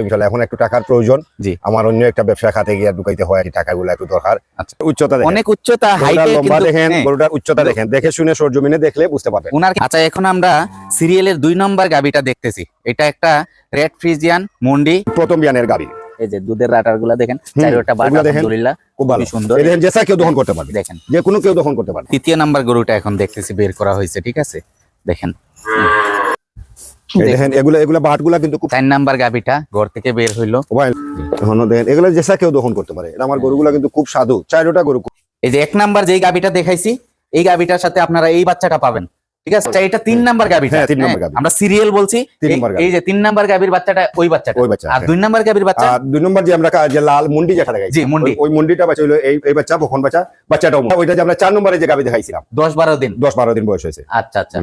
ইনশাআল্লাহ এখন একটু টাকার প্রয়োজন। জি, আমার অন্য একটা ব্যবসা খাতে গিয়ে ঢুকাইতে হয়, এই টাকাগুলো একটু দরকার। আচ্ছা, উচ্চতা দেখেন, অনেক উচ্চতা, হাইটে লম্বা কিন্তু দেখেন, গরুটার উচ্চতা দেখেন, দেখে শুনে সরজমিনে দেখলে বুঝতে পারবেন। আচ্ছা, এখন আমরা সিরিয়ালের 2 নম্বর গাবিটা দেখতেছি। এটা একটা রেড ফ্রিজিয়ান মুন্ডি, প্রথম বিয়ানের গাবি। এই যে দুধের রাটার গুলা দেখেন, চারোটা বাট আলহামদুলিল্লাহ খুব ভালো, সুন্দর। এই দেখেন যেসা কেউ দহন করতে পারবে, দেখেন যে কোনো কেউ দহন করতে পারবে। 3য় নাম্বার গরুটা এখন দেখতেছি বের করা হয়েছে, ঠিক আছে দেখেন। দেখেন এগুলা বাটগুলা কিন্তু খুব 4 নাম্বার গাবিটা ঘর থেকে বের হইলো। এখন দেখেন এগুলা যেসা কেউ দহন করতে পারে। এটা আমার গরুগুলা কিন্তু খুব সাধু, চারোটা গরু। এই যে 1 নাম্বার যেই গাবিটা দেখাইছি, এই গাবিটার সাথে আপনারা এই বাচ্চাটা পাবেন, ঠিক আছে। এটা 3 নাম্বার গাবিটা, হ্যাঁ 3 নম্বর গাবি। আমরা সিরিয়াল বলছি। 3 নম্বর গাবি, এই যে 3 নাম্বার গাবির বাচ্চাটা ওই বাচ্চাটা, আর 2 নাম্বার গাবির বাচ্চা, আর 2 নম্বর যে আমরা যে লাল মুন্ডি যেটা দেখাইছি, জি মুন্ডি, ওই মুন্ডিটা বাচ্চা হলো এই বাচ্চা, বখন বাচ্চাটাও ওইটা যে আমরা 4 নম্বরে যে গাবি দেখাইছিলাম 10-12 দিন, 10-12 দিন বয়স হয়েছে। আচ্ছা আচ্ছা।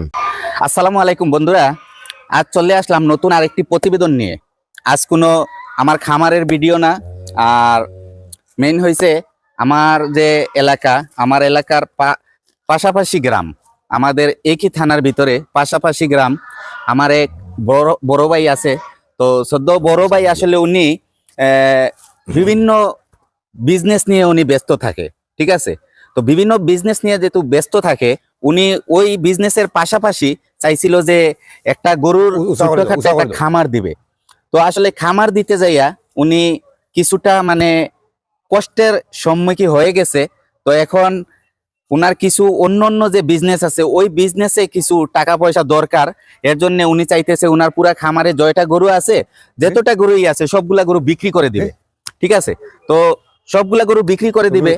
আসসালামু আলাইকুম বন্ধুরা, আজ চলে আসলাম নতুন আরেকটি প্রতিবেদন নিয়ে। আজ কোনো আমার খামারের ভিডিও না, আর মেইন হয়েছে আমার যে এলাকা, আমার এলাকার পাশাপাশি গ্রাম, আমাদের একই থানার ভিতরে পাশাপাশি গ্রাম। আমার এক বড় ভাই আছে, তো সদ্য বড় ভাই আসলে উনি বিভিন্ন বিজনেস নিয়ে উনি ব্যস্ত থাকে, ঠিক আছে। তো বিভিন্ন বিজনেস নিয়ে যেহেতু ব্যস্ত থাকে, উনি ওই বিজনেসের পাশাপাশি চাইছিল যে একটা গরুর ছোটখাটো একটা খামার দিবে। তো আসলে খামার দিতে যাইয়া উনি কিছুটা মানে কষ্টের সম্মুখীন হয়ে গেছে। তো এখন উনার কিছু অন্য যে বিজনেস আছে, ওই বিজনেসে কিছু টাকা পয়সা দরকার। এর জন্য উনি চাইতেছে উনার পুরা খামারে জয়টা গরু আছে, যতটা গরুই আছে সবগুলা গরু বিক্রি করে দিবে, ঠিক আছে। তো সবগুলা গরু বিক্রি করে দিবে,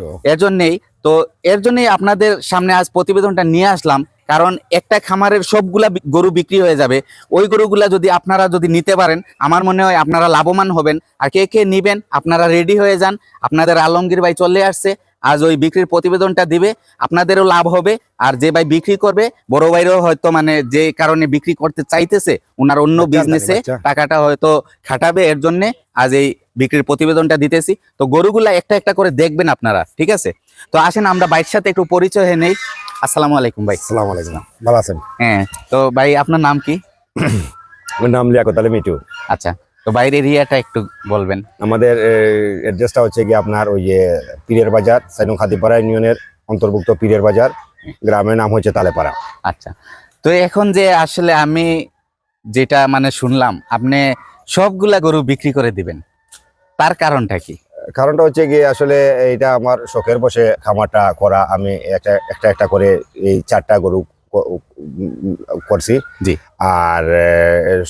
এর জন্যই আপনাদের সামনে আজ প্রতিবেদনটা নিয়ে আসলাম। কারণ একটা খামারের সবগুলা গরু বিক্রি হয়ে যাবে, ওই গরুগুলা যদি আপনারা যদি নিতে পারেন, আমার মনে হয় আপনারা লাভবান হবেন। আর কে কে নিবেন আপনারা রেডি হয়ে যান, আপনাদের আলমগীর ভাই চলে আসছে, আজ ওই বিক্রির প্রতিবেদনটা দিবে, আপনাদেরও লাভ হবে। আর যে ভাই বিক্রি করবে, বড় ভাইরও হয়তো মানে যে কারণে বিক্রি করতে চাইতেছে, ওনার অন্য বিজনেসে টাকাটা হয়তো খাটাবে, এর জন্য আজ এই বিক্রির প্রতিবেদনটা দিতেছি। তো গরুগুলা একটা একটা করে দেখবেন আপনারা, ঠিক আছে। তো আসেন আমরা ভাইয়ের সাথে একটু পরিচয় হয়ে নেই। আসসালামু আলাইকুম ভাই। আসসালামু আলাইকুম, ভালো আছেন? হ্যাঁ, তো ভাই আপনার নাম কি? আমার নাম লিয়াকত আলী মিটু। আচ্ছা, তো বাইরের এরিয়াটা একটু বলবেন। আমাদের অ্যাড্রেসটা হচ্ছে কি আপনার ওই যে পীরের বাজার, সাইনুং খাদিপাড়া ইউনিয়নের অন্তর্ভুক্ত পীরের বাজার, গ্রামের নাম হচ্ছে তালেপাড়া। আচ্ছা, তো এখন যে আসলে আমি যেটা মানে শুনলাম আপনি সবগুলা গরু বিক্রি করে দিবেন, তার কারণটা কি? কারণটা হচ্ছে কি আসলে এটা আমার শখের বসে খামারটা করা। আমি একটা করে এই 4টা গরু করছি, জি। আর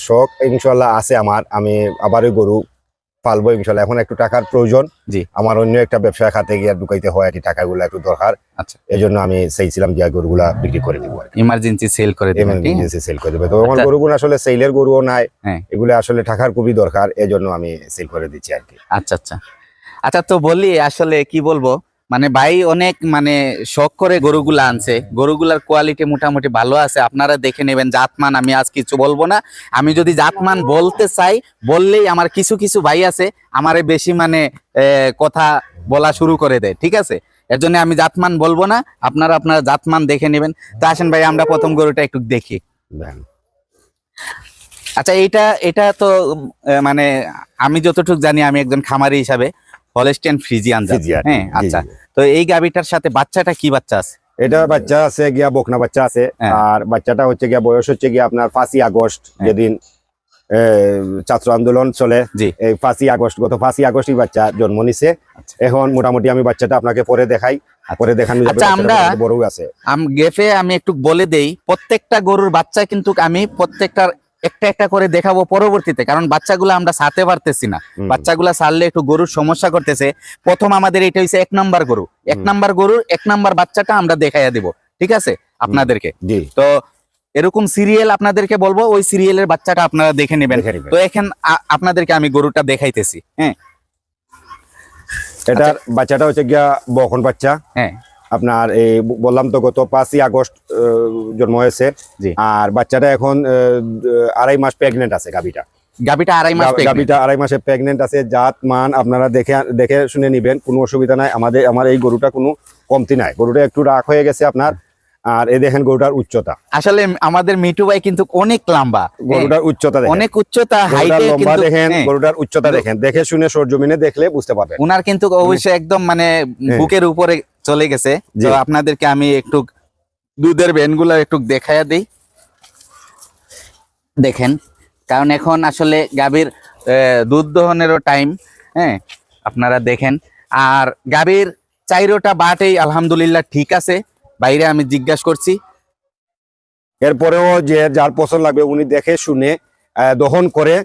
শখ ইনশাল্লাহ আছে আমার, আমি আবার ওই গরু পালবো ইনশাল্লাহ। এখন একটু টাকার প্রয়োজন, জি। আমার অন্য একটা ব্যবসা খাতে গিয়ে ঢুকাইতে হয়, আর কি টাকাগুলো একটু দরকার। আচ্ছা, এই জন্য আমি চাইছিলাম যে গরুগুলা বিক্রি করে দিব, ইমার্জেন্সি সেল করে দিবেন, সেল করে দেবে। তো আমার গরুগুলো আসলে সেলের গরুও নাই, এগুলো আসলে টাকার খুবই দরকার, এই জন্য আমি সেল করে দিচ্ছি আর কি। আচ্ছা আচ্ছা আচ্ছা, তো বলি আসলে কি বলবো, মানে ভাই অনেক মানে শখ করে গরুগুলা আনছে, গরুগুলার কোয়ালিটি মোটামুটি ভালো আছে, আপনারা দেখে নেবেন। জাতমান আমি আজ কিছু বলবো না, আমি যদি জাতমান বলতে চাই, বললেই আমার কিছু কিছু ভাই আছে আমারে বেশি মানে কথা বলা শুরু করে দেয়, ঠিক আছে। এর জন্য আমি জাতমান বলবো না, আপনারা জাতমান দেখে নেবেন। তো আসেন ভাই আমরা প্রথম গরুটা একটু দেখি। আচ্ছা, এটা তো মানে আমি যতটুকু জানি, আমি একজন খামারি হিসাবে হলস্টেইন ফ্রিজিয়ান জাত। হ্যাঁ, আচ্ছা, তো এই গাবিটার সাথে বাচ্চাটা কি বাচ্চা আছে? এটা বাচ্চা আছে গিয়া বকনা বাচ্চা আছে, আর বাচ্চাটা হচ্ছে গিয়া বয়স হচ্ছে গিয়া আপনার 5ই আগস্ট, যেদিন ছাত্র আন্দোলন চলে, এই 5ই আগস্ট, গত 5ই আগস্টই বাচ্চা জন্ম নিছে। এখন মোটামুটি আমি বাচ্চাটা আপনাকে পরে দেখাই, পরে দেখানো যাবে। আমরা বড় আছে গেফে আমি একটু বলে দেই, প্রত্যেকটা গরুর বাচ্চা কিন্তু আমি প্রত্যেকটার একটা একটা করে দেখাবো পরবর্তীতে, কারণ বাচ্চাগুলো আমরা ছাড়তে পারতেছি না, বাচ্চাগুলা ছাড়লে একটু গরুর সমস্যা করতেছে। প্রথম আমাদের এটা হচ্ছে 1 নাম্বার গরু, 1 নাম্বার গরুর 1 নাম্বার বাচ্চাটা আমরা দেখাইয়া দিব, ঠিক আছে আপনাদেরকে। তো এরকম সিরিয়াল আপনাদেরকে বলবো, ওই সিরিয়ালের বাচ্চাটা আপনারা দেখে নেবেন। তো এখন আপনাদেরকে আমি গরুটা দেখাইতেছি। হ্যাঁ, এটার বাচ্চাটা হচ্ছে গিয়া বকন বাচ্চা। হ্যাঁ, আপনার এই বললাম তো গত 5ই আগস্ট জন্ম হয়েছে, আর বাচ্চাটা এখন 2.5 মাস প্রেগনেন্ট আছে। গাবিটা 2.5 মাসে প্রেগনেন্ট আছে। জাত মান আপনারা দেখে শুনে নিবেন, কোনো অসুবিধা নাই। আমার এই গরুটা কোনো কমতি নাই, গরুটা একটু রাগ হয়ে গেছে আপনার, আর এই দেখেন গরুটার উচ্চতা, আসলে আমাদের মিঠু ভাই কিন্তু অনেক লম্বা, গরুটার উচ্চতা দেখেন, অনেক উচ্চতা, গরুটার হাইটে লম্বা কিন্তু দেখেন, গরুটার উচ্চতা দেখেন, দেখে শুনে সরজমিনে দেখলে বুঝতে পারবেন। উনার কিন্তু অবশ্যই একদম মানে বুকের উপরে চলে গেছে। তো আপনাদেরকে আমি একটু দুধের ভ্যানগুলো একটু দেখায়া দিই, দেখেন, কারণ এখন আসলে গাভীর দুধ দহনেরও টাইম। হ্যাঁ, আপনারা দেখেন। আর গাভীর চাইরোটা বাটেই আলহামদুলিল্লাহ ঠিক আছে, বাইরে আমি জিজ্ঞাসা করছি। এরপরেও যে যার পছন্দ লাগবে উনি দেখে শুনে দহন করে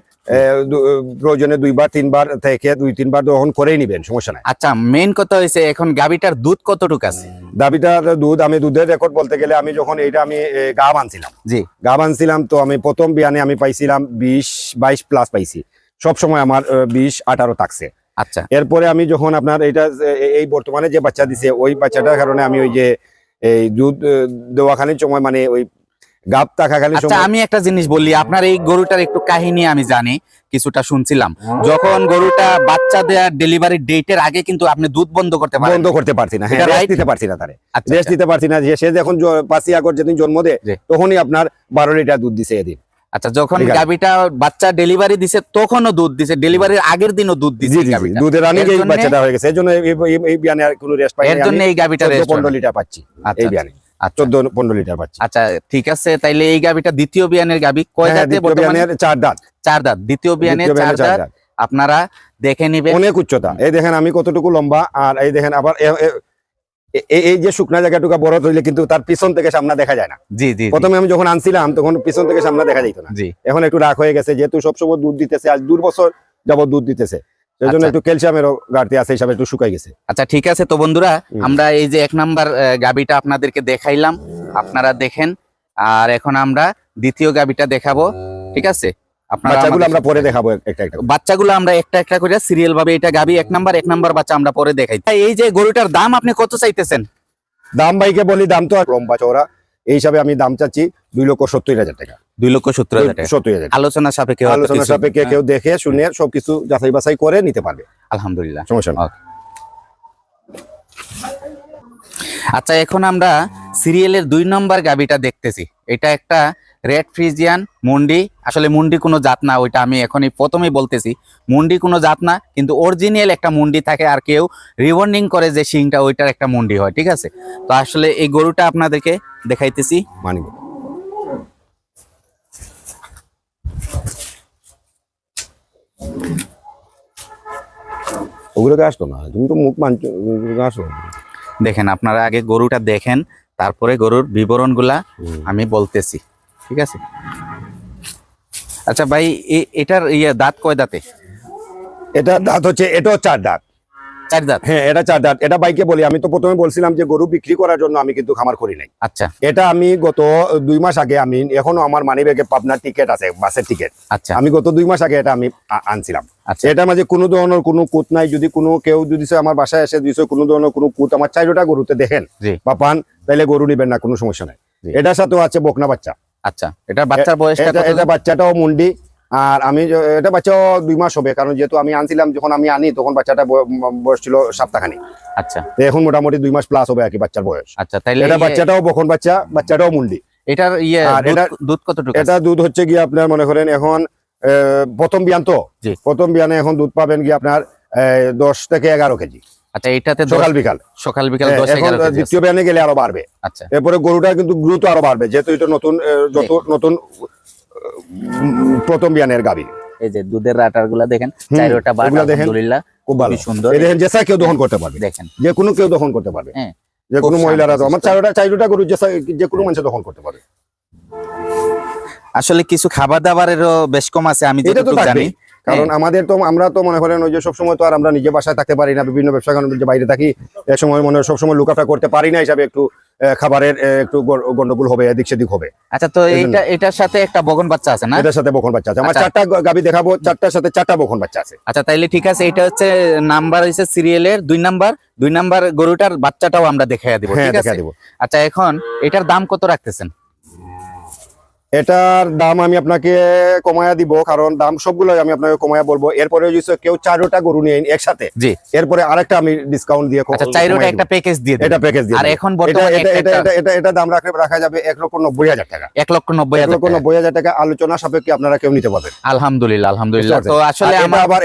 প্রয়োজনে 2-3 বার থেকে 2-3 বার দহন করেই নিবেন, সমস্যা নাই। আচ্ছা, মেইন কথা হয়েছে এখন গাভীটার দুধ কতটুকু আছে? দাবিটার দুধ, আমি দুধের রেকর্ড বলতে গেলে আমি যখন এইটা আমি গা বানছিলাম, জি, গা বানছিলাম, তো আমি প্রথম বিয়ানে আমি পাইছিলাম 20-22 প্লাস পাইছি, সব সময় আমার 20-18 থাকছে। আচ্ছা, এরপরে আমি যখন আপনার এটা এই বর্তমানে যে বাচ্চা দিছে ওই বাচ্চাটার কারণে আমি ওই যে এই দুধ দেওয়াখানির সময় মানে ওই গাব থাকাখানির আচ্ছা, সময় আমি একটা জিনিস বলি, আপনার এই গরুটার একটু কাহিনী আমি জানি, কিছুটা শুনছিলাম। যখন গরুটা বাচ্চা দেওয়ার ডেলিভারি ডেটের আগে কিন্তু আপনি দুধ বন্ধ করতে পারেন, বন্ধ করতে পারছি না, এটা হ্যাঁ, right? রেস্ট দিতে পারছি না তারে, আচ্ছা, রেস্ট দিতে পারছি না। যে সে যখন 5ই আগস্ট যেদিন জন্ম দেয় জি। তখনই আপনার 12 লিটার দুধ দিছে এদিন। আচ্ছা, যখন ঠিক আছে। গাভীটা বাচ্চা ডেলিভারি দিছে তখনও দুধ দিছে, ডেলিভারির আগের দিনও দুধ জি দিছে জি জি, গাভীটা। দুধের রানিং এর এই জন্যে- বাচ্চাটা হয়ে গেছে, এই জন্য এই বিয়ানে আর কোনো রেস্ট পাই এর জন্য এই গাভীটা rest 15 হয়। লিটার পাচ্ছি আচ্ছা, এই বিয়ানে, আচ্ছা, 14-15 লিটার পাচ্ছি। আচ্ছা, ঠিক আছে। তাইলে এই গাভীটা দ্বিতীয় বিয়ানের গাভী, কয় হ্যাঁ, দাঁতে দ্বিতীয় বর্তমানে? বিয়ানের 4 দাঁত, 4 দাঁত, দ্বিতীয় বিয়ানের দ্বিতীয় 4 বিয়ানের 4 দাঁত। দাঁত, আপনারা দেখে নিবেন, অনেক উচ্চতা। এই দেখেন আমি কতটুকু লম্বা, আর এই দেখেন আবার এই যে শুকনা জায়গাটুকু বড় হইলে কিন্তু তার পিছন থেকে সামনে দেখা যায় না। জি জি জি, প্রথমে আমি যখন আনছিলাম তখন পিছন থেকে সামনে দেখা যাইতো না, জি। এখন একটু রাগ হয়ে গেছে, যেহেতু সবসময় দুধ দিতেছে, আজ 2 বছর যাবত দুধ দিতেছে, সেই জন্য আচ্ছা। একটু ক্যালসিয়ামেরও ঘাটতি আছে, হিসাবে একটু শুকাই গেছে। আচ্ছা, ঠিক আছে। তো বন্ধুরা, আমরা এই যে 1 নাম্বার গাভীটা আপনাদেরকে দেখাইলাম, আপনারা দেখেন। আর এখন আমরা দ্বিতীয় গাভীটা দেখাবো, ঠিক আছে? আপনারা বাচ্চাগুলো আমাদের আমরা পরে সাথে- দেখাবো একটা একটা। বাচ্চাগুলো আমরা একটা একটা করে সিরিয়াল ভাবে, এটা গাভী 1 নাম্বার বাচ্চা আমরা পরে দেখাই। এই যে গরুটার দাম আপনি কত চাইতেছেন? দাম ভাইকে বলি, দাম তো আর লম্বা চওড়া, এই হিসাবে আমি দাম চাচ্ছি 2,70,000 টাকা। 2,70,000 টাকা। 70,000 আলোচনা সাপেক্ষে হয়তো আলোচনা কিছু- সাপেক্ষে কেউ দেখে শুনে সবকিছু যাচাই বাছাই করে নিতে পারবে, আলহামদুলিল্লাহ, সমস্যা নেই। ওকে। আচ্ছা, এখন আমরা সিরিয়ালের 2 নম্বর গাভীটা দেখতেছি। এটা একটা রেড ফ্রিজিয়ান মুন্ডি। আসলে মুন্ডি কোনো জাত না, ওইটা আমি এখনই প্রথমেই বলতেছি, মুন্ডি কোনো জাত না, কিন্তু অরিজিনাল একটা মুন্ডি থাকে, আর কেউ রিবন্ডিং করে যে শিংটা, ওইটার একটা মুন্ডি হয়, ঠিক আছে? তো আসলে এই গরুটা আপনাদেরকে দেখাইতেছি। মানি ওগুলোকে আসতো না, তুমি তো মুখ মানছো, আসো। দেখেন, আপনারা আগে গরুটা দেখেন, তারপরে গরুর বিবরণগুলা আমি বলতেছি, ঠিক আছে? আচ্ছা ভাই, এটার দাঁত কয় দাঁতে? এটা দাঁত হচ্ছে, এটাও 4 দাঁত। 4 দাঁত। হ্যাঁ, এটা 4 দাঁত। এটা বাইকে বলি, আমি তো প্রথমে বলছিলাম যে গরু বিক্রি করার জন্য আমি কিন্তু খামার করি নাই। আচ্ছা এটা আমি গত 2 মাস আগে, আমি এখনো আমার মানি ব্যাগে পাবনার টিকিট আছে, বাসের টিকিট, আচ্ছা আমি গত 2 মাস আগে এটা আমি আনছিলাম। আচ্ছা, এটার মাঝে কোনো ধরনের কোনো কুত নাই। যদি কোনো কেউ যদি আমার বাসায় এসে দিছে কোনো ধরনের কোনো কুত আমার 4টা গরুতে দেখেন জি বা পান, তাইলে গরু নিবেন না, কোনো সমস্যা নাই। জি। এটার সাথেও আছে বকনা বাচ্চা। আচ্ছা, এটা বাচ্চার বয়সটা এটা কত? এটা বাচ্চাটাও মুন্ডি, আর আমি এটা বাচ্চাও 2 মাস হবে, কারণ যেহেতু আমি আনছিলাম, যখন আমি আনি তখন বাচ্চাটা বয়স ছিল সপ্তাহখানি, আচ্ছা এখন মোটামুটি 2 মাস প্লাস হবে আর কি বাচ্চার বয়স। আচ্ছা, তাইলে এটা বাচ্চাটাও বকন বাচ্চা, বাচ্চাটাও মুন্ডি। এটার আর দুধ কতটুকু? এটা দুধ হচ্ছে গিয়ে আপনার মনে করেন এখন প্রথম বিয়ান তো, জি। প্রথম বিয়ানে এখন দুধ পাবেন গিয়ে আপনার 10 থেকে 11 কেজি আচ্ছা, এটাতে সকাল বিকাল। সকাল বিকাল 10 এখন 11 কেজি আছে। দ্বিতীয় বিয়ানে গেলে আরো বাড়বে। আচ্ছা এরপরে গরুটা কিন্তু দ্রুত আরো বাড়বে, যেহেতু এটা নতুন নতুন প্রথম বিয়ানের গাভী। এই যে দুধের রাটার গুলা দেখেন, চাইরোটা বাট, ওগুলা দেখেন, আলহামদুলিল্লাহ খুব ভালো, খুবই সুন্দর। এই দেখেন, যেসা কেউ দহন করতে পারবে, দেখেন, যে কোনো কেউ দহন করতে পারবে, হ্যাঁ, যে খুব কোনো মহিলারা তো, আমার শান্তশিষ্ট। চারোটা গরু যে কোনো মানুষ দহন করতে পারবে। আসলে কিছু খাবার দাবারেরও বেশ কম আছে, আমি এটা তো যতটুকু জানি। থাকবেই, কারণ আমাদের তো, আমরা তো মনে করেন ওই যে সবসময় তো আর আমরা নিজে বাসায় থাকতে পারি না, বিভিন্ন ব্যবসা কারণে যে বাইরে থাকি, এক সময় মনে হয় সবসময় লুকাফা করতে পারি না, হিসাবে একটু খাবারের একটু গন্ডগোল হবে, এদিক সেদিক হবে। আচ্ছা, তো এটার সাথে একটা বগন বাচ্চা আছে না? এটার সাথে বকন বাচ্চা আছে, আমার আচ্ছা। 4টা গাভী দেখাবো, 4টার সাথে 4টা বকন বাচ্চা আছে। আচ্ছা, তাইলে ঠিক আছে, এটা হচ্ছে নাম্বার হইছে সিরিয়ালের 2 নাম্বার গরুটার বাচ্চাটাও আমরা দেখাইয়া দিব, হ্যাঁ, ঠিক আছে? দেখা দিব। আচ্ছা, এখন এটার দাম কত রাখতেছেন? এটার দাম আমি আপনাকে কমায়া দিব, কারণ দাম সবগুলো আমি আপনাকে কমায়া বলবো। এরপরে যদি কেউ 4টা গরু নিয়ে একসাথে, জি, এরপরে আরেকটা আমি ডিসকাউন্ট দিয়ে আচ্ছা 4টা একটা প্যাকেজ দিয়ে দেন। এটা প্যাকেজ দিয়ে আর দেব। এখন এটা বর্তমানে এটা এটা এটা এটা এটা দাম রাখা যাবে 1,90,000 টাকা। 1,90,000 টাকা আলোচনা সাপেক্ষে আপনারা কেউ নিতে পারবেন। আলহামদুলিল্লাহ, আলহামদুলিল্লাহ। তো আসলে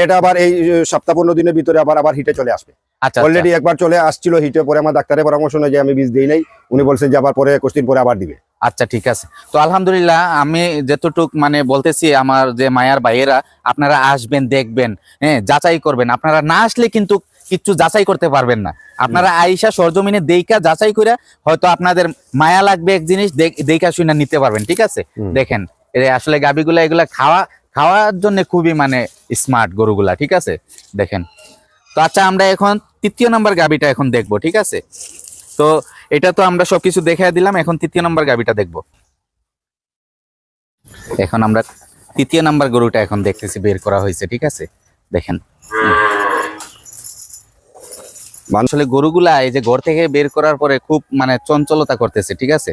এটা আবার এই সপ্তাহ 15 দিনের ভিতরে আবার হিটে চলে আসবে। আচ্ছা, অলরেডি একবার চলে আসছিল হিটে, পরে আমার ডাক্তারের পরামর্শ অনুযায়ী আমি বীজ দিই নাই, উনি বলছেন যে আবার পরে 21 দিন পরে আবার দিবে। আচ্ছা ঠিক আছে। তো আলহামদুলিল্লাহ, আমি যতটুক মানে বলতেছি, আমার যে মায়ার ভাইয়েরা, আপনারা আসবেন, দেখবেন, হ্যাঁ, যাচাই করবেন। আপনারা না আসলে কিন্তু কিচ্ছু যাচাই করতে পারবেন না। আপনারা আইসা সরজমিনে দেইকা যাচাই করে হয়তো আপনাদের মায়া লাগবে এক জিনিস, দেইকা শুনে নিতে পারবেন। ঠিক আছে, দেখেন আসলে গাবিগুলা এগুলা খাওয়ার জন্য খুবই মানে স্মার্ট গরুগুলা। ঠিক আছে, দেখেন। তো আচ্ছা, আমরা এখন 3য় নাম্বার গাবিটা এখন দেখবো। ঠিক আছে, তো এটা তো আমরা সবকিছু দেখাই দিলাম, এখন 3য় নাম্বার গাবিটা দেখবো। এখন আমরা 3য় নাম্বার গরুটা এখন দেখতেছি, বের করা হয়েছে। ঠিক আছে, দেখেন। আসলে গরুগুলা এই যে ঘর থেকে বের করার পরে খুব মানে চঞ্চলতা করতেছে। ঠিক আছে,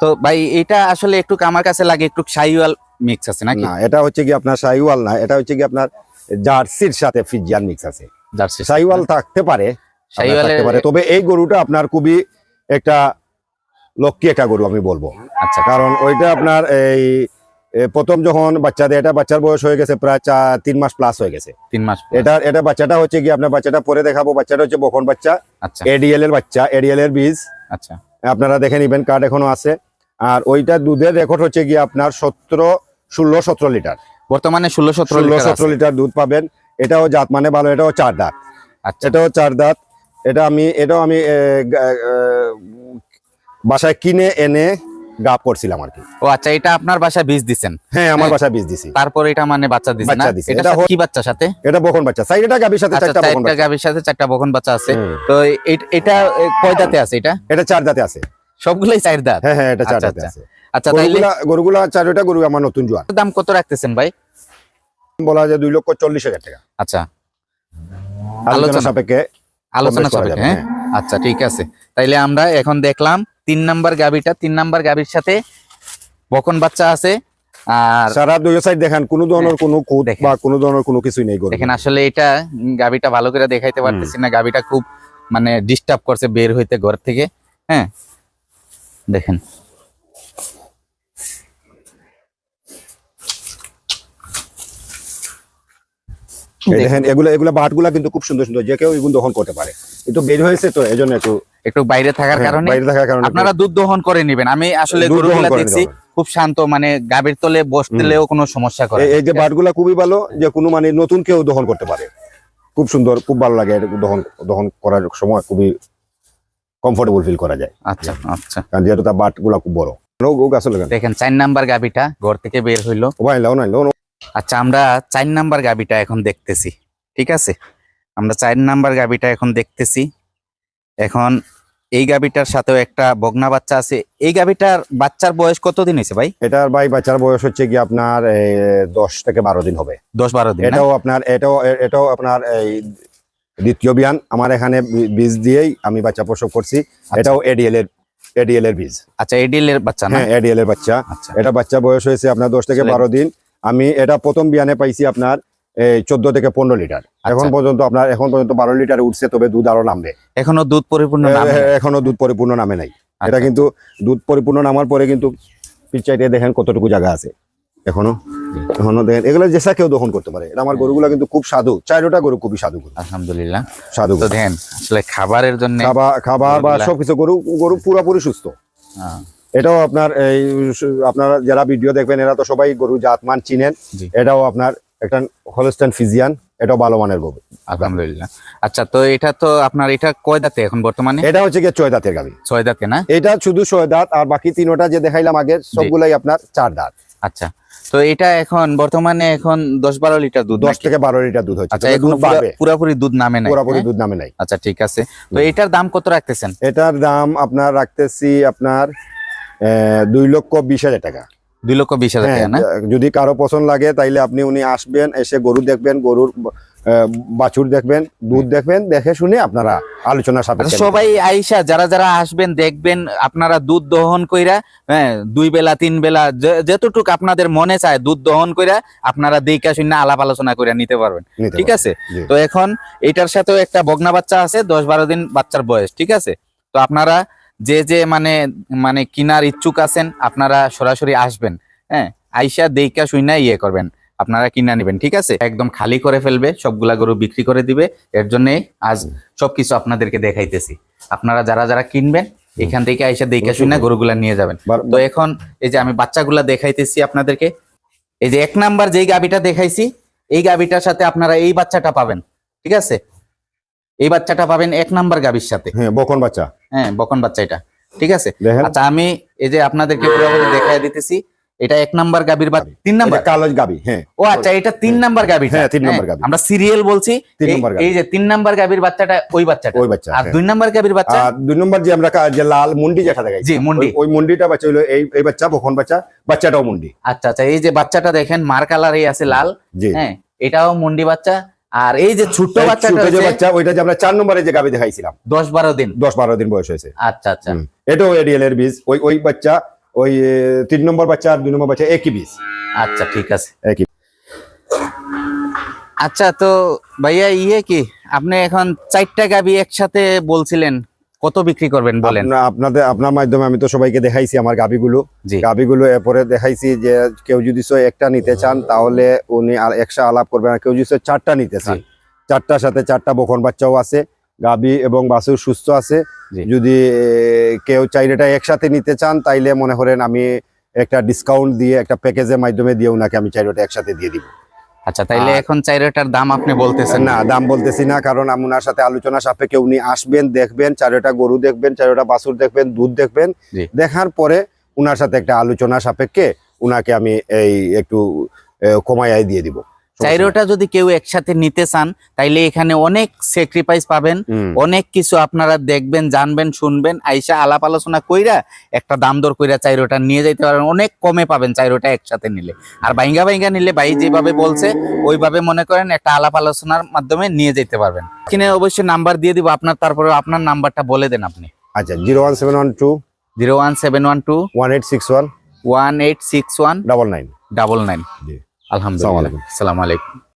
তো ভাই এটা আসলে একটু আমার কাছে লাগে একটু শাহিওয়াল মিক্স আছে নাকি? না, এটা হচ্ছে কি আপনার শাহিওয়াল না, এটা হচ্ছে কি আপনার জার্সির সাথে ফ্রিজিয়ান মিক্স আছে। জার্সি শাহিওয়াল থাকতে পারে, তবে এই গরুটা আপনার খুবই একটা লক্ষ্মী একটা গরু আমি বলবো। আচ্ছা, কারণ ওইটা আপনার এই প্রথম যখন বাচ্চা দেয়, এটা বাচ্চার বয়স হয়ে গেছে প্রায় 3 মাস প্লাস হয়ে গেছে। 3 মাস। এটা বাচ্চাটা হচ্ছে কি আপনার, বাচ্চাটা পরে দেখাবো, বাচ্চাটা হচ্ছে বকন বাচ্চা। আচ্ছা, এডিএল এর বাচ্চা, এডিএল এর বীজ। আচ্ছা, আপনারা দেখে নিবেন, কার্ড এখনো আছে। আর ওইটা দুধের রেকর্ড হচ্ছে কি আপনার 16-17 লিটার, বর্তমানে 16-17 লিটার দুধ পাবেন। এটাও জাত মানে ভালো, এটাও 4 দাঁত। আচ্ছা, এটাও 4 দাঁত। এটাও আমি বাসায় কিনে এনে গাব করছিলাম আর কি। ও আচ্ছা, এটা আপনার বাসায় বীজ দিছেন? হ্যাঁ, আমার বাসায় বীজ দিছি। তারপর এটা মানে বাচ্চা দিছে না? এটা কি বাচ্চার সাথে? এটা বকন বাচ্চা। এটা গাবির সাথে 4টা বকন বাচ্চা। গাবির সাথে 4টা বকন বাচ্চা আছে। তো এটা কয় দাঁতে আছে? এটা 4 দাঁতে আছে। সবগুলাই 4 দাঁত? হ্যাঁ, এটা 4 দাঁতে আছে। আচ্ছা, তাইলে গরুগুলা 4টা গরু আমার নতুন জোয়ান। দাম কত রাখতেছেন ভাই? বলা যায় 2,40,000 টাকা। আচ্ছা, আলোচনা সাপেক্ষে। হ্যাঁ, আচ্ছা ঠিক আছে। তাইলে আমরা এখন দেখলাম 3 নাম্বার গাবিটা। 3 নাম্বার গাবির সাথে বকন বাচ্চা আছে। আর সারা দুই সাইড দেখেন, কোনো ধরনের কোনো খুঁত বা কোনো ধরনের কোনো কিছুই নেই গরু। দেখেন, আসলে এটা গাবিটা ভালো করে দেখাইতে পারতেছি না। গাবিটা খুব মানে ডিস্টার্ব করছে বের হইতে ঘর থেকে। হ্যাঁ, দেখেন। দেখেন এগুলা বাটগুলা কিন্তু খুব সুন্দর সুন্দর, যে কেউ এগুলো দহন করতে পারে। কিন্তু বের হয়েছে তো এজন্য একটু বাইরে থাকার কারণে আপনারা দুধ দহন করে নেবেন। আমি আসলে গরুগুলা দেখছি খুব শান্ত, মানে গাভীর তলে বসতেলেও কোনো সমস্যা করে। এই যে বাটগুলা খুবই ভালো, যে কোনো মানে নতুন কেউ দহন করতে পারে। খুব সুন্দর, খুব ভালো লাগে দহন করার সময়, খুবই কমফোর্টেবল ফিল করা যায়। আচ্ছা, আচ্ছা, কারণ যেহেতু তার বাটগুলা খুব বড়। দেখেন 4 নাম্বার গাভীটা ঘর থেকে বের হইলো। আচ্ছা, আমরা 4 নাম্বার গাভীটা এখন দেখতেছি। ঠিক আছে, আমরা 4 নাম্বার গাভীটা এখন দেখতেছি। এখন এই গাভীটার সাথেও একটা বকনা বাচ্চা আছে। এই গাভীটার বাচ্চার বয়স কতদিন হয়েছে ভাই? এটার ভাই বাচ্চার বয়স হচ্ছে কি আপনার 10 থেকে 12 দিন হবে। 10-12 দিন। এটাও আপনার এই দ্বিতীয় বিয়ান। আমার এখানে বীজ দিয়েই আমি বাচ্চা প্রসব করছি। এটাও এডিএল এর বীজ। আচ্ছা, এডিএল এর বাচ্চা না? হ্যাঁ, এডিএল এর বাচ্চা। এটা বাচ্চা বয়স হয়েছে আপনার 10 থেকে 12 দিন। আমি এটা প্রথম বিয়ানে পাইছি আপনার 14 থেকে 15 লিটার। এখন পর্যন্ত 12 লিটার উঠছে, তবে দুধ আরো নামবে। এখনো দুধ পরিপূর্ণ নামে নাই। এটা কিন্তু দুধ পরিপূর্ণ নামার পরে কিন্তু পিছাইতে দেখেন কতটুকু জায়গা আছে। এখনো দেখেন, এগুলো যেসা কেউ দহন করতে পারে। এটা আমার গরুগুলা কিন্তু খুব সাধু। 4টা গরু খুবই সাধু গরু, আলহামদুলিল্লাহ সাধু। তো দেখেন, আসলে খাবারের জন্য খাবার বা সবকিছু গরু পুরোপুরি সুস্থ। এটাও আপনার আপনারা যারা ভিডিও দেখবেন এরা তো সবাই গরু জাতমান চিনেন। এটাও আপনার একটা হলস্টাইন ফ্রিজিয়ান, এটাও ভালো মানের গরু, আলহামদুলিল্লাহ। আচ্ছা, তো এটা তো আপনার এটা কয় দাঁতে এখন বর্তমানে? এটা হচ্ছে কি 6 দাঁতের গাভী। 6 দাঁতে না? এটা শুধু 6 দাঁত, আর বাকি 3টা যে দেখাইলাম আগে সবগুলাই আপনার 4 দাঁত। আচ্ছা, তো এটা এখন বর্তমানে এখন 10-12 লিটার দুধ, 10 থেকে 12 লিটার দুধ হচ্ছে। আচ্ছা, এখন পুরোপুরি দুধ নামে নাই? পুরোপুরি দুধ নামে নাই। আচ্ছা, ঠিক আছে। তো এটার দাম কত রাখতেছেন? এটার দাম আপনার রাখতেছি আপনার 2,20,000 টাকা। 2,20,000 টাকা না? যদি কারো পছন্দ লাগে তাইলে আপনি উনি আসবেন, এসে গরু দেখবেন, গরুর বাছুর দেখবেন, দুধ দেখবেন, দেখে শুনে আপনারা আলোচনা সাপেক্ষে সবাই আইসা যারা যারা আসবেন দেখবেন আপনারা দুধ দহন কইরা, হ্যাঁ 2 বেলা 3 বেলা যতটুকু আপনাদের মনে চায় দুধ দহন কইরা আপনারা দেখা শুনে আলাপ আলোচনা করে নিতে পারবেন। নিতে ঠিক পারবেন। আছে, জি। তো এখন এটার সাথেও একটা বকনা বাচ্চা আছে 10-12 দিন বাচ্চার বয়স। ঠিক আছে, তো আপনারা যে যে মানে মানে কিনার ইচ্ছুক আছেন আপনারা সরাসরি আসবেন, হ্যাঁ আইসা দেখা শুনে ইয়ে করবেন, আপনারা কিনা নেবেন। ঠিক আছে, একদম খালি করে ফেলবে, সবগুলা গরু বিক্রি করে দিবে। এর জন্য আজ সবকিছু আপনাদেরকে দেখাইতেছি। আপনারা যারা যারা কিনবেন এখান থেকে আইসা দেখা শুনে গরুগুলা নিয়ে যাবেন। তো এখন এই যে আমি বাচ্চাগুলা দেখাইতেছি আপনাদেরকে। এই যে 1 নাম্বার যেই গাবিটা দেখাইছি, এই গাবিটার সাথে আপনারা এই বাচ্চাটা পাবেন। ঠিক আছে, এই বাচ্চাটা পাবেন 1 নাম্বার গাবির সাথে। হ্যাঁ, বকন বাচ্চা। হ্যাঁ, বকন বাচ্চা এটা। ঠিক আছে, দেখেন। আচ্ছা আমি এই যে আপনাদেরকে পুরোপুরি দেখাই দিতেছি। এটা 1 নাম্বার গাবির বাচ্চা, 3 নাম্বার এটা কালো গাবি। হ্যাঁ, ও আচ্ছা, এটা 3 নাম্বার গাবি। হ্যাঁ, 3 নাম্বার গাবি। আমরা সিরিয়াল বলছি। 3 নাম্বার গাবি। এই যে 3 নাম্বার গাবির বাচ্চাটা ওই বাচ্চাটা, ওই বাচ্চা। আর হ্যাঁ। 2 নাম্বার গাবির বাচ্চা, আর 2 নম্বর যে আমরা যে লাল মুন্ডি যেটা দেখাইছি, জি, মুন্ডি। ওই মুন্ডিটা বাচ্চা হলো এই বাচ্চা, বকন বাচ্চা, বাচ্চাটাও মুন্ডি। আচ্ছা আচ্ছা, এই যে বাচ্চাটা দেখেন মার কালারে আছে লাল, জি। হ্যাঁ এটাও মুন্ডি বাচ্চা। আর এই যে ছোট্ট এই বাচ্চাটা ছোট যে হচ্ছে বাচ্চা, ওইটা যে আমরা 4 নম্বরে যে গাবি দেখাইছিলাম, 10-12 দিন। 10-12 দিন বয়স হয়েছে। আচ্ছা আচ্ছা এটাও এডিএল এর বীজ। ওই বাচ্চা, ওই 3 নম্বর বাচ্চা আর 2 নম্বর বাচ্চা একই বীজ। আচ্ছা ঠিক আছে। একই। আচ্ছা, তো ভাইয়া ইয়ে কি আপনি এখন 4টা গাবি একসাথে বলছিলেন, কত বিক্রি করবেন বলেন? আপনার মাধ্যমে আমি তো সবাইকে দেখাইছি আমার গাবিগুলো। জি। গাবিগুলো এরপরে দেখাইছি যে কেউ যদি একটা নিতে চান তাহলে উনি একশো আলাপ করবেন, আর কেউ যদি 4টা নিতে চান, 4টার সাথে 4টা বকন বাচ্চাও আছে, গাবি এবং বাছুর সুস্থ আছে। জি। যদি কেউ চাইলেটা একসাথে নিতে চান তাইলে মনে করেন আমি একটা ডিসকাউন্ট দিয়ে, একটা প্যাকেজের মাধ্যমে দিয়ে উনাকে আমি চাইলেটা একসাথে দিয়ে দিব। আচ্ছা, তাইলে এখন 4টার দাম আপনি বলতেছেন না, দাম বলতেছি না, কারণ আমি উনার সাথে আলোচনা সাপেক্ষে উনি আসবেন, দেখবেন, 4টা গরু দেখবেন, 4টা বাছুর দেখবেন, দুধ দেখবেন। জি। দেখার পরে উনার সাথে একটা আলোচনা সাপেক্ষে উনাকে আমি এই একটু কমাইয়াই দিয়ে দিব। 4টা যদি কেউ একসাথে নিতে চান তাইলে এখানে অনেক স্যাক্রিফাইস পাবেন, অনেক কিছু আপনারা দেখবেন, জানবেন, শুনবেন, আইসা আলাপ আলোচনা কইরা একটা দাম দর কইরা 4টা নিয়ে যাইতে পারবেন, অনেক কমে পাবেন 4টা একসাথে নিলে। আর বাইঙ্গা বাইঙ্গা নিলে ভাই যেভাবে বলছে ওইভাবে মনে করেন একটা আলাপ আলোচনার মাধ্যমে নিয়ে যেতে পারবেন। কিনে অবশ্যই নাম্বার দিয়ে দিব আপনার, তারপরে আপনার নাম্বারটা বলে দেন আপনি। আচ্ছা, 01712 01712 1861 1861 99। 99। জি। আলহামদুলিল্লাহ, আসসালামু আলাইকুম।